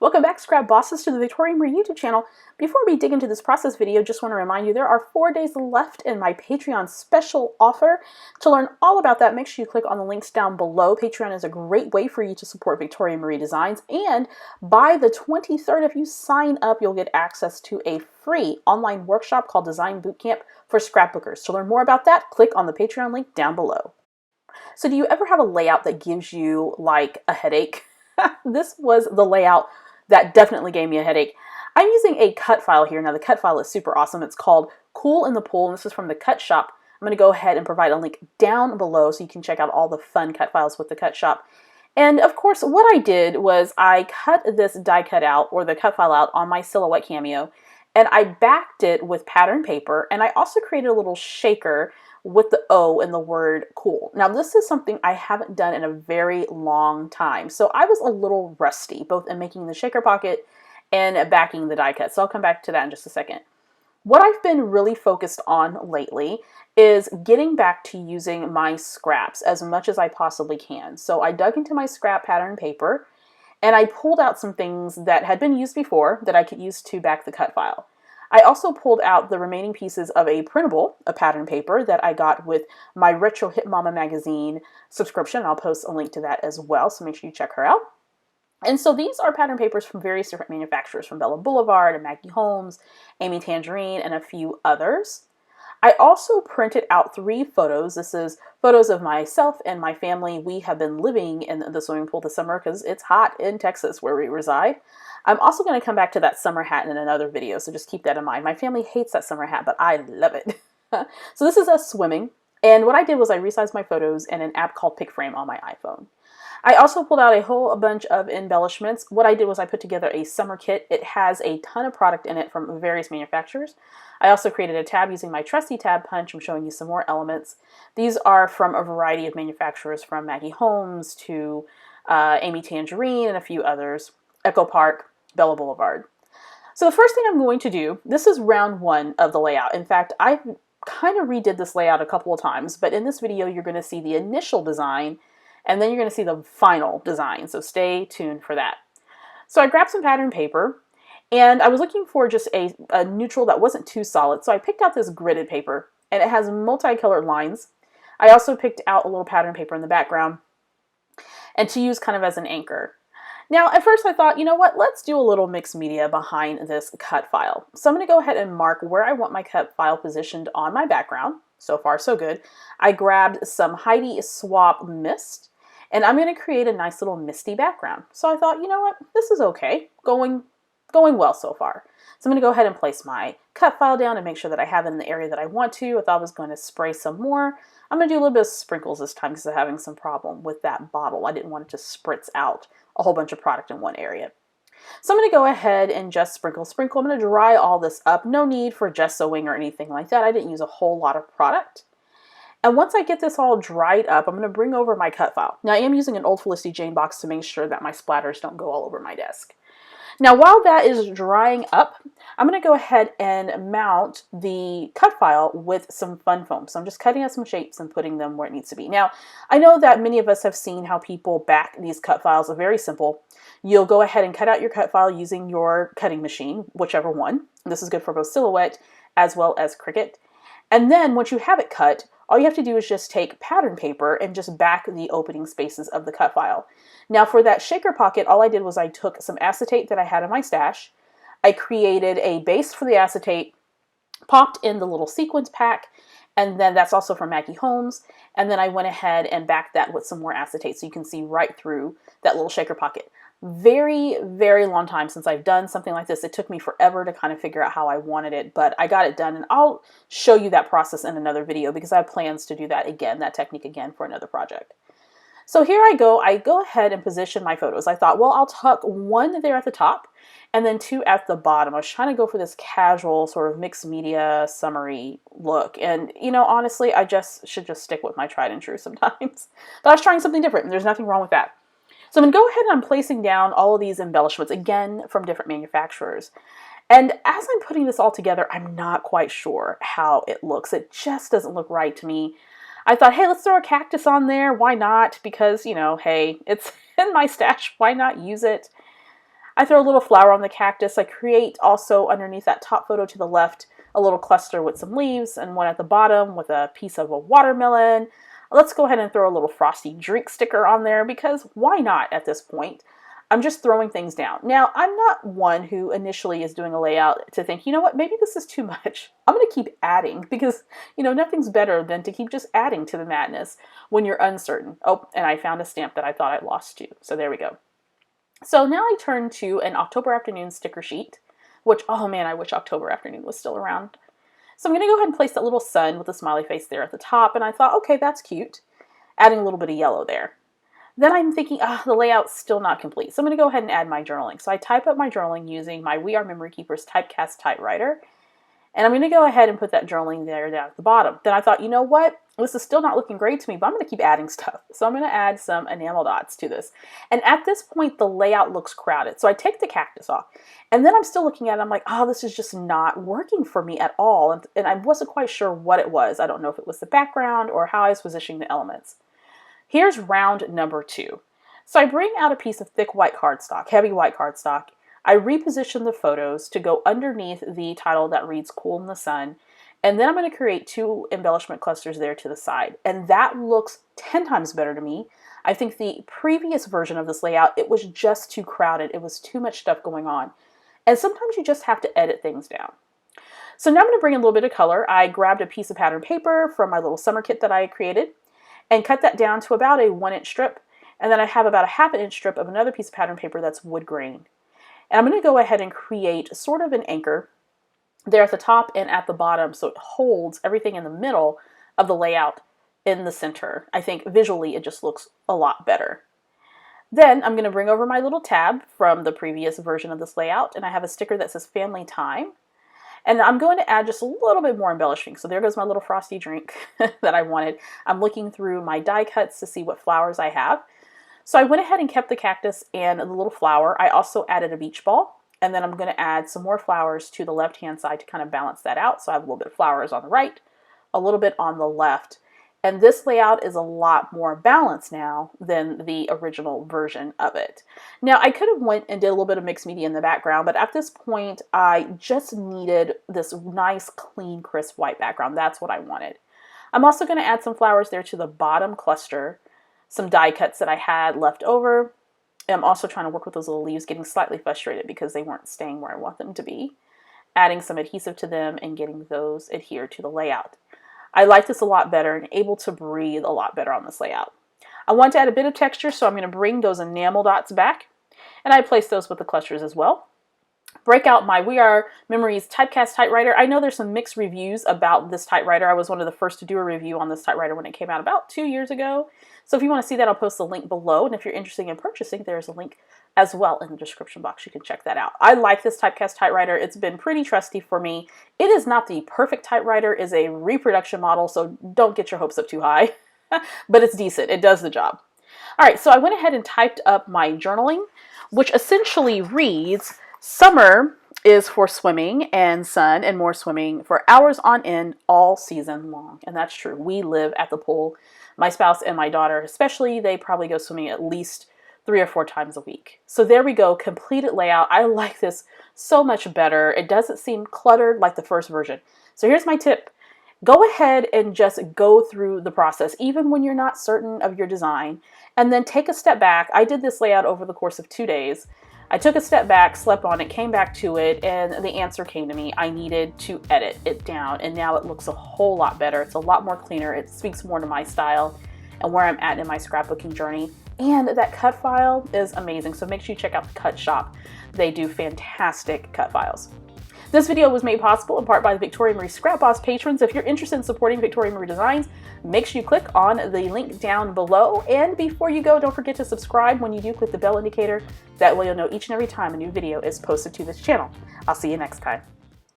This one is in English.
Welcome back, Scrap Bosses, to the Victoria Marie YouTube channel. Before we dig into this process video, just want to remind you there are 4 days left in my Patreon special offer. To learn all about that, make sure you click on the links down below. Patreon is a great way for you to support Victoria Marie Designs, and by the 23rd, if you sign up, you'll get access to a free online workshop called Design Bootcamp for scrapbookers. To learn more about that, click on the Patreon link down below. So do you ever have a layout that gives you like a headache? This was the layout that definitely gave me a headache. I'm using a cut file here. Now the cut file is super awesome. It's called Cool in the Pool, and this is from the Cut Shop. I'm going to go ahead and provide a link down below so you can check out all the fun cut files with the Cut Shop. And of course, what I did was I cut this die cut out, or the cut file out, on my Silhouette Cameo, and I backed it with pattern paper, and I also created a little shaker with the O in the word cool. Now this is something I haven't done in a very long time, so I was a little rusty both in making the shaker pocket and backing the die cut, so I'll come back to that in just a second. What I've been really focused on lately is getting back to using my scraps as much as I possibly can. So I dug into my scrap pattern paper and I pulled out some things that had been used before that I could use to back the cut file. I also pulled out the remaining pieces of a printable, a pattern paper that I got with my Retro Hip Mama magazine subscription. I'll post a link to that as well, so make sure you check her out. And so these are pattern papers from various different manufacturers, from Bella Boulevard and Maggie Holmes, Amy Tangerine, and a few others. I also printed out 3 photos. This is photos of myself and my family. We have been living in the swimming pool this summer because it's hot in Texas where we reside. I'm also going to come back to that summer hat in another video, so just keep that in mind. My family hates that summer hat, but I love it. So this is us swimming, and what I did was I resized my photos in an app called PicFrame on my iPhone. I also pulled out a whole bunch of embellishments. What I did was I put together a summer kit. It has a ton of product in it from various manufacturers. I also created a tab using my trusty tab punch. I'm showing you some more elements. These are from a variety of manufacturers, from Maggie Holmes to Amy Tangerine and a few others, Echo Park, Bella Boulevard. So the first thing I'm going to do, this is round 1 of the layout. In fact, I kind of redid this layout a couple of times, but in this video you're going to see the initial design and then you're going to see the final design, so stay tuned for that. So I grabbed some pattern paper, and I was looking for just a neutral that wasn't too solid, so I picked out this gridded paper, and it has multicolored lines. I also picked out a little pattern paper in the background, and to use kind of as an anchor. Now, at first I thought, you know what, let's do a little mixed media behind this cut file. So I'm going to go ahead and mark where I want my cut file positioned on my background. So far, so good. I grabbed some Heidi Swap Mist, and I'm going to create a nice little misty background. So I thought, you know what, this is okay, going well so far. So I'm going to go ahead and place my cut file down and make sure that I have it in the area that I want to. I thought I was going to spray some more. I'm going to do a little bit of sprinkles this time because I'm having some problem with that bottle. I didn't want it to spritz out a whole bunch of product in one area. So I'm going to go ahead and just sprinkle. I'm going to dry all this up. No need for gessoing or anything like that. I didn't use a whole lot of product. And once I get this all dried up, I'm going to bring over my cut file. Now I am using an old Felicity Jane box to make sure that my splatters don't go all over my desk. Now while that is drying up, I'm going to go ahead and mount the cut file with some fun foam. So I'm just cutting out some shapes and putting them where it needs to be. Now I know that many of us have seen how people back these cut files. Are very simple. You'll go ahead and cut out your cut file using your cutting machine, whichever one. This is good for both Silhouette as well as Cricut. And then once you have it cut, all you have to do is just take pattern paper and just back the opening spaces of the cut file. Now for that shaker pocket, all I did was I took some acetate that I had in my stash. I created a base for the acetate, popped in the little sequence pack, and then that's also from Maggie Holmes. And then I went ahead and backed that with some more acetate so you can see right through that little shaker pocket. Very, very long time since I've done something like this. It took me forever to kind of figure out how I wanted it, but I got it done, and I'll show you that process in another video because I have plans to do that again, that technique again, for another project. So here I go ahead and position my photos. I thought, well, I'll tuck 1 there at the top and then 2 at the bottom. I was trying to go for this casual sort of mixed media summary look, and you know, honestly, I should just stick with my tried and true sometimes. But I was trying something different, and there's nothing wrong with that. So I'm going to go ahead and I'm placing down all of these embellishments, again, from different manufacturers. And as I'm putting this all together, I'm not quite sure how it looks. It just doesn't look right to me. I thought, hey, let's throw a cactus on there. Why not? Because, you know, hey, it's in my stash. Why not use it? I throw a little flower on the cactus. I create also underneath that top photo to the left a little cluster with some leaves and one at the bottom with a piece of a watermelon. Let's go ahead and throw a little frosty drink sticker on there because why not at this point? I'm just throwing things down. Now, I'm not one who initially is doing a layout to think, you know what, maybe this is too much. I'm going to keep adding because, you know, nothing's better than to keep just adding to the madness when you're uncertain. Oh, and I found a stamp that I thought I lost too. So there we go. So now I turn to an October afternoon sticker sheet, which, oh man, I wish October afternoon was still around. So I'm going to go ahead and place that little sun with a smiley face there at the top. And I thought, okay, that's cute. Adding a little bit of yellow there. Then I'm thinking, the layout's still not complete. So I'm going to go ahead and add my journaling. So I type up my journaling using my We Are Memory Keepers Typecast Typewriter. And I'm going to go ahead and put that journaling there down at the bottom. Then I thought, you know what? This is still not looking great to me, but I'm going to keep adding stuff. So I'm going to add some enamel dots to this. And at this point, the layout looks crowded. So I take the cactus off. And then I'm still looking at it. I'm like, oh, this is just not working for me at all. And I wasn't quite sure what it was. I don't know if it was the background or how I was positioning the elements. Here's round number 2. So I bring out a piece of thick white cardstock, heavy white cardstock. I reposition the photos to go underneath the title that reads Cool in the Sun. And then I'm going to create 2 embellishment clusters there to the side. And that looks 10 times better to me. I think the previous version of this layout, it was just too crowded. It was too much stuff going on. And sometimes you just have to edit things down. So now I'm going to bring in a little bit of color. I grabbed a piece of pattern paper from my little summer kit that I created and cut that down to about a 1-inch strip. And then I have about a 1/2 inch strip of another piece of pattern paper that's wood grain. And I'm going to go ahead and create sort of an anchor there at the top and at the bottom so it holds everything in the middle of the layout in the center. I think visually it just looks a lot better. Then I'm going to bring over my little tab from the previous version of this layout, and I have a sticker that says Family Time. And I'm going to add just a little bit more embellishing. So there goes my little frosty drink that I wanted. I'm looking through my die cuts to see what flowers I have. So I went ahead and kept the cactus and the little flower. I also added a beach ball. And then I'm going to add some more flowers to the left-hand side to kind of balance that out. So I have a little bit of flowers on the right, a little bit on the left. And this layout is a lot more balanced now than the original version of it. Now, I could have went and did a little bit of mixed media in the background, but at this point, I just needed this nice, clean, crisp white background. That's what I wanted. I'm also going to add some flowers there to the bottom cluster, some die cuts that I had left over. I'm also trying to work with those little leaves, getting slightly frustrated because they weren't staying where I want them to be. Adding some adhesive to them and getting those adhered to the layout. I like this a lot better and able to breathe a lot better on this layout. I want to add a bit of texture, so I'm going to bring those enamel dots back, and I place those with the clusters as well. Break out my We Are Memories Typecast Typewriter. I know there's some mixed reviews about this typewriter. I was one of the first to do a review on this typewriter when it came out about 2 years ago. So if you want to see that, I'll post the link below. And if you're interested in purchasing, there's a link as well in the description box. You can check that out. I like this Typecast typewriter. It's been pretty trusty for me. It is not the perfect typewriter. It is a reproduction model, so don't get your hopes up too high. But it's decent. It does the job. All right, so I went ahead and typed up my journaling, which essentially reads, summer is for swimming and sun and more swimming for hours on end all season long. And that's true. We live at the pool. My spouse and my daughter especially, they probably go swimming at least 3 or 4 times a week. So there we go, completed layout. I like this so much better. It doesn't seem cluttered like the first version. So here's my tip. Go ahead and just go through the process, even when you're not certain of your design, and then take a step back. I did this layout over the course of 2 days. I took a step back, slept on it, came back to it, and the answer came to me. I needed to edit it down, and now it looks a whole lot better. It's a lot more cleaner. It speaks more to my style and where I'm at in my scrapbooking journey. And that cut file is amazing, so make sure you check out the Cut Shop. They do fantastic cut files. This video was made possible in part by the Victoria Marie Scrap Boss patrons. If you're interested in supporting Victoria Marie Designs, make sure you click on the link down below. And before you go, don't forget to subscribe. When you do, click the bell indicator. That way you'll know each and every time a new video is posted to this channel. I'll see you next time.